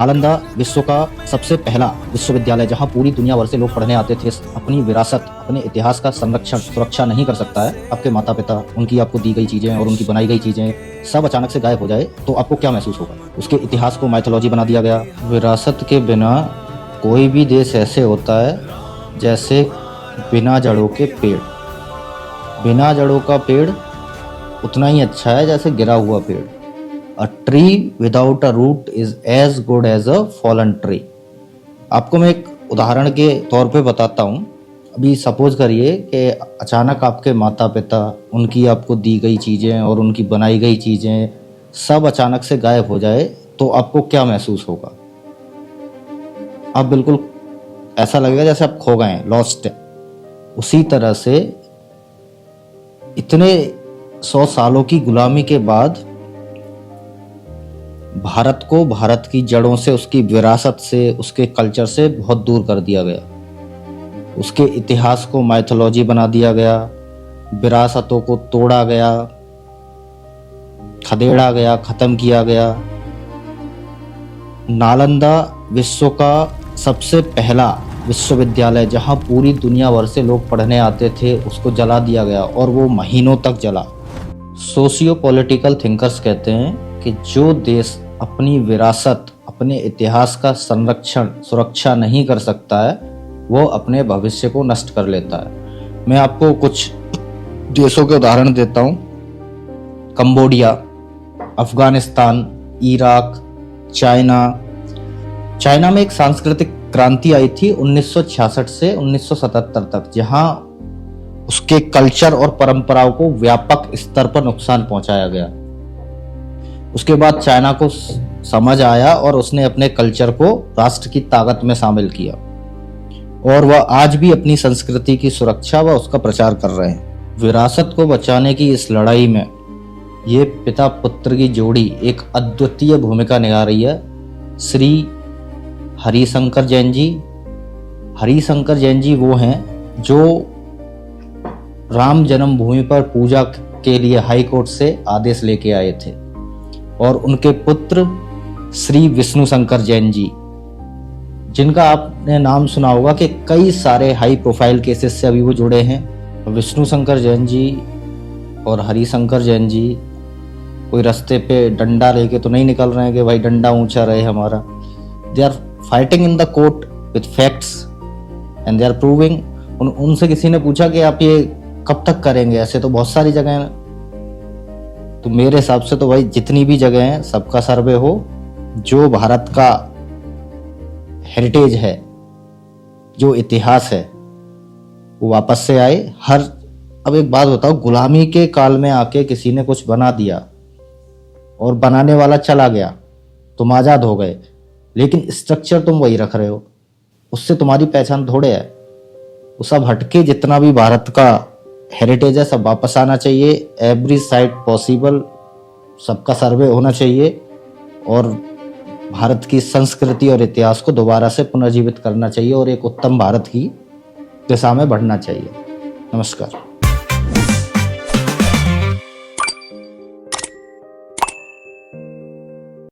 नालंदा विश्व का सबसे पहला विश्वविद्यालय जहां पूरी दुनिया भर से लोग पढ़ने आते थे, अपनी विरासत, अपने इतिहास का संरक्षण सुरक्षा नहीं कर सकता है। आपके माता पिता, उनकी आपको दी गई चीजें और उनकी बनाई गई चीजें सब अचानक से गायब हो जाए तो आपको क्या महसूस होगा? उसके इतिहास को माइथोलॉजी बना दिया गया। विरासत के बिना कोई भी देश ऐसे होता है जैसे बिना जड़ों के पेड़। बिना जड़ों का पेड़ उतना ही अच्छा है जैसे गिरा हुआ पेड़। A tree without a root is as good as a fallen tree। आपको मैं एक उदाहरण के तौर पे बताता हूँ। अभी सपोज करिए कि अचानक आपके माता पिता, उनकी आपको दी गई चीज़ें और उनकी बनाई गई चीज़ें सब अचानक से गायब हो जाए तो आपको क्या महसूस होगा? आप बिल्कुल ऐसा लगेगा जैसे आप खो गए हैं, लॉस्ट है। उसी तरह से इतने 100 सालों की गुलामी के बाद भारत को भारत की जड़ों से, उसकी विरासत से, उसके कल्चर से बहुत दूर कर दिया गया। उसके इतिहास को माइथोलॉजी बना दिया गया, विरासतों को तोड़ा गया, खदेड़ा गया, खत्म किया गया। नालंदा विश्व का सबसे पहला विश्वविद्यालय जहां पूरी दुनिया भर से लोग पढ़ने आते थे, उसको जला दिया गया और वो महीनों तक जला। सोशियो पॉलिटिकल थिंकर्स कहते हैं कि जो देश अपनी विरासत, अपने इतिहास का संरक्षण सुरक्षा नहीं कर सकता है, वो अपने भविष्य को नष्ट कर लेता है। मैं आपको कुछ देशों के उदाहरण देता हूँ। Cambodia, Afghanistan, Iraq, China. China में एक सांस्कृतिक क्रांति आई थी 1966 से 1977 तक, जहां उसके कल्चर और परंपराओं को व्यापक स्तर पर नुकसान पहुंचाया गया। उसके बाद चाइना को समझ आया और उसने अपने कल्चर को राष्ट्र की ताकत में शामिल किया और वह आज भी अपनी संस्कृति की सुरक्षा व उसका प्रचार कर रहे हैं। विरासत को बचाने की इस लड़ाई में ये पिता पुत्र की जोड़ी एक अद्वितीय भूमिका निभा रही है। श्री हरिशंकर जैन जी। हरिशंकर जैन जी वो हैं जो राम जन्मभूमि पर पूजा के लिए हाई कोर्ट से आदेश लेके आए थे, और उनके पुत्र श्री विष्णु शंकर जैन जी, जिनका आपने नाम सुना होगा कि कई सारे हाई प्रोफाइल केसेस से अभी वो जुड़े हैं। विष्णु शंकर जैन जी और हरिशंकर जैन जी कोई रास्ते पे डंडा लेके तो नहीं निकल रहे हैं कि भाई डंडा ऊंचा रहे हमारा। They are fighting in the court with facts and they are proving. उनसे किसी ने पूछा कि आप ये कब तक करेंगे? ऐसे तो बहुत सारी जगह हैं। तो मेरे हिसाब से तो भाई जितनी भी जगह हैं सबका सर्वे हो, जो भारत का हेरिटेज है, जो इतिहास है, वो वापस से आए। अब एक बात बताओ, गुलामी के काल में आके किसी ने कुछ बना दिया और बनाने वाला चला गया, तुम आजाद हो गए, लेकिन स्ट्रक्चर तुम वही रख रहे हो, उससे तुम्हारी पहचान थोड़े है। वो सब हटके जितना भी भारत का हेरिटेज है सब वापस आना चाहिए। एवरी साइट पॉसिबल सबका सर्वे होना चाहिए और भारत की संस्कृति और इतिहास को दोबारा से पुनर्जीवित करना चाहिए और एक उत्तम भारत की दिशा में बढ़ना चाहिए। नमस्कार।